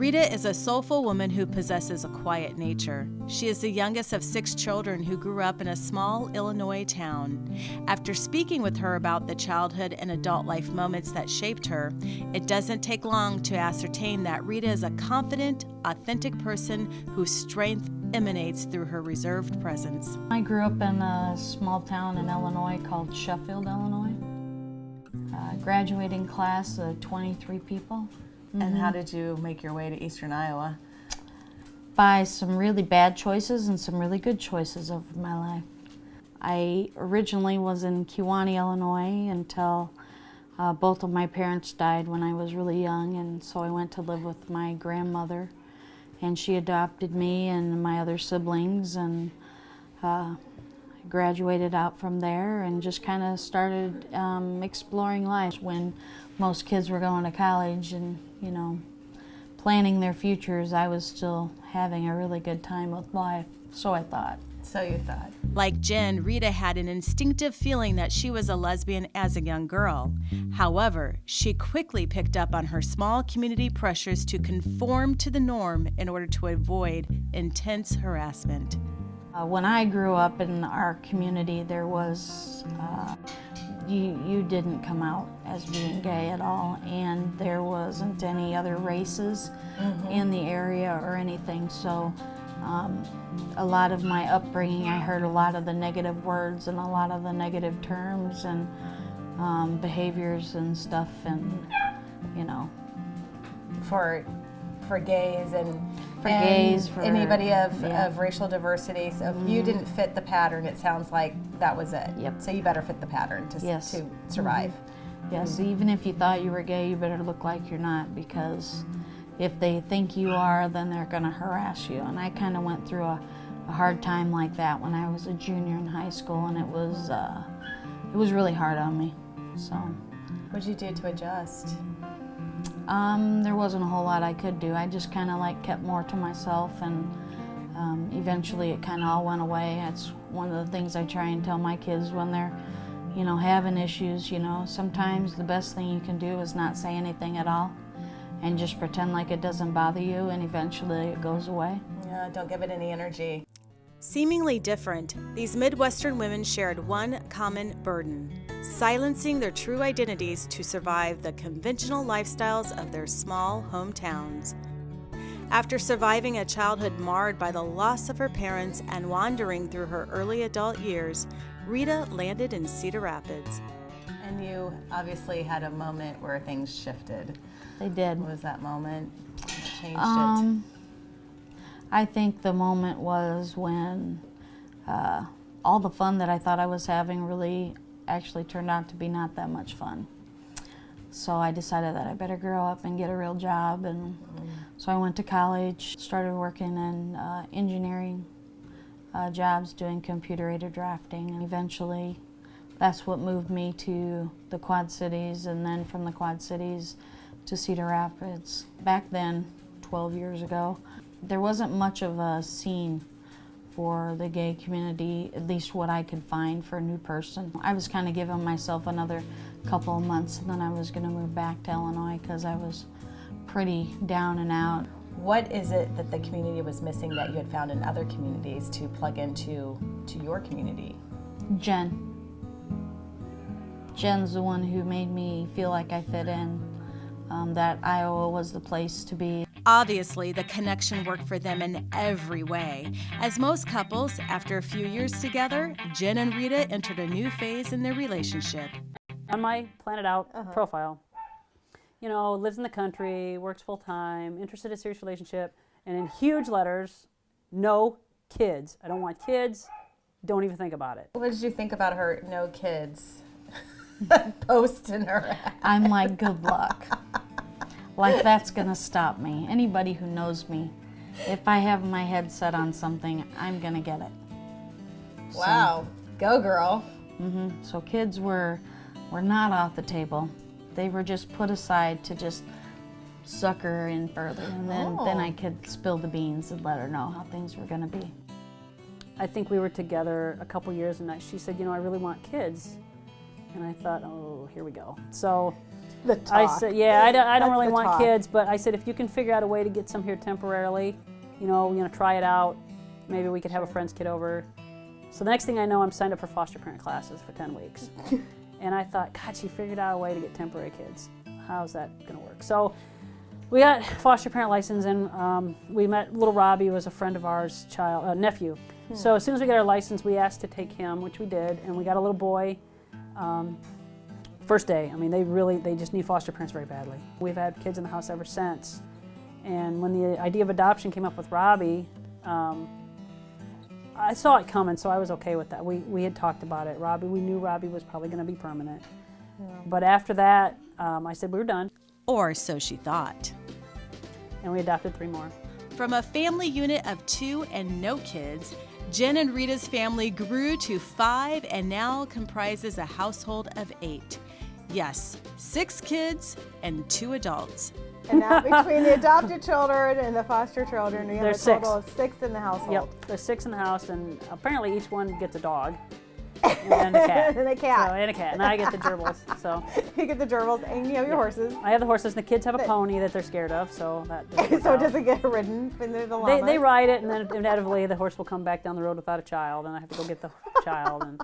Rita is a soulful woman who possesses a quiet nature. She is the youngest of 6 children who grew up in a small Illinois town. After speaking with her about the childhood and adult life moments that shaped her, it doesn't take long to ascertain that Rita is a confident, authentic person whose strength emanates through her reserved presence. I grew up in a small town in Illinois called Sheffield, Illinois. Graduating class of 23 people. And how did you make your way to Eastern Iowa? By some really bad choices and some really good choices of my life. I originally was in Kewanee, Illinois until both of my parents died when I was really young, and so I went to live with my grandmother, and she adopted me and my other siblings, and graduated out from there and just kind of started exploring life when most kids were going to college and, you know, planning their futures. I was still having a really good time with life, so I thought. So you thought. Like Jen, Rita had an instinctive feeling that she was a lesbian as a young girl. However, she quickly picked up on her small community pressures to conform to the norm in order to avoid intense harassment. When I grew up in our community, there was, you didn't come out as being gay at all, and there wasn't any other races in the area or anything, so a lot of my upbringing, I heard a lot of the negative words and a lot of the negative terms and behaviors and stuff, and, you know. For gays and for anybody of racial diversity. So if you didn't fit the pattern, it sounds like that was it. Yep. So you better fit the pattern to survive. Yes, even if you thought you were gay, you better look like you're not, because if they think you are, then they're going to harass you. And I kind of went through a hard time like that when I was a junior in high school, and it was really hard on me. So, what did you do to adjust? There wasn't a whole lot I could do. I just kind of like kept more to myself, and eventually it kind of all went away. That's one of the things I try and tell my kids when they're, you know, having issues. You know, sometimes the best thing you can do is not say anything at all and just pretend like it doesn't bother you, and eventually it goes away. Yeah, don't give it any energy. Seemingly different, these Midwestern women shared one common burden: silencing their true identities to survive the conventional lifestyles of their small hometowns. After surviving a childhood marred by the loss of her parents and wandering through her early adult years, Rita landed in Cedar Rapids. And you obviously had a moment where things shifted. They did. What was that moment that changed it? I think the moment was when all the fun that I thought I was having really actually turned out to be not that much fun. So I decided that I better grow up and get a real job, and so I went to college, started working in engineering jobs, doing computer-aided drafting, and eventually that's what moved me to the Quad Cities, and then from the Quad Cities to Cedar Rapids. Back then, 12 years ago, there wasn't much of a scene for the gay community, at least what I could find for a new person. I was kind of giving myself another couple of months, and then I was going to move back to Illinois because I was pretty down and out. What is it that the community was missing that you had found in other communities to plug into your community? Jen's the one who made me feel like I fit in, that Iowa was the place to be. Obviously, the connection worked for them in every way. As most couples, after a few years together, Jen and Rita entered a new phase in their relationship. On my Planet Out profile, you know, lives in the country, works full-time, interested in a serious relationship, and in huge letters, no kids. I don't want kids, don't even think about it. What did you think about her no kids post in her? I'm like, good luck. Like, that's gonna stop me. Anybody who knows me, if I have my head set on something, I'm gonna get it. Wow, go girl. So kids were not off the table. They were just put aside to just suck her in further, and then I could spill the beans and let her know how things were gonna be. I think we were together a couple years, and she said, you know, I really want kids. And I thought, oh, here we go. So The talk. I said, yeah, I don't That's really the want talk. kids, but I said, if you can figure out a way to get some here temporarily, you know, try it out. Maybe we could have a friend's kid over. So the next thing I know, I'm signed up for foster parent classes for 10 weeks. And I thought, God, she figured out a way to get temporary kids. How's that going to work? So we got foster parent license, and we met little Robbie, who was a friend of ours, nephew. So as soon as we got our license, we asked to take him, which we did, and we got a little boy. First day, I mean, they just need foster parents very badly. We've had kids in the house ever since. And when the idea of adoption came up with Robbie, I saw it coming, so I was okay with that. We had talked about it. We knew Robbie was probably going to be permanent. Yeah. But after that, I said we were done. Or so she thought. And we adopted 3 more. From a family unit of 2 and no kids, Jen and Rita's family grew to 5 and now comprises a household of 8. Yes, 6 kids and 2 adults. And now between the adopted children and the foster children, we have a total of 6 in the household. Yep, there's 6 in the house, and apparently each one gets a dog. And a cat. And a cat. So, and a cat. And I get the gerbils. So you get the gerbils, and you have your horses. I have the horses. And the kids have a pony that they're scared of, so that so it doesn't get ridden. And the llamas. They ride it, and then inevitably the horse will come back down the road without a child, and I have to go get the child. And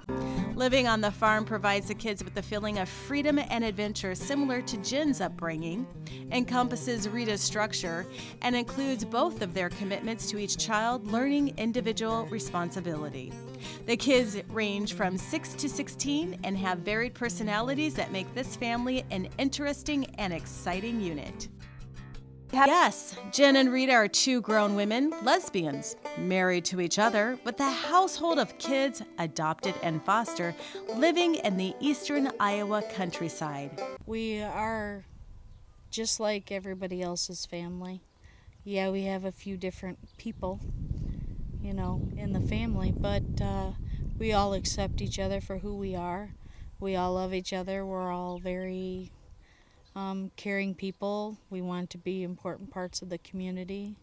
Living on the farm provides the kids with a feeling of freedom and adventure similar to Jen's upbringing, encompasses Rita's structure, and includes both of their commitments to each child learning individual responsibility. The kids range from 6 to 16 and have varied personalities that make this family an interesting and exciting unit. Yes, Jen and Rita are 2 grown women, lesbians, married to each other, with a household of kids, adopted and foster, living in the eastern Iowa countryside. We are just like everybody else's family. Yeah, we have a few different people, you know, in the family, but we all accept each other for who we are. We all love each other. We're all very caring people. We want to be important parts of the community.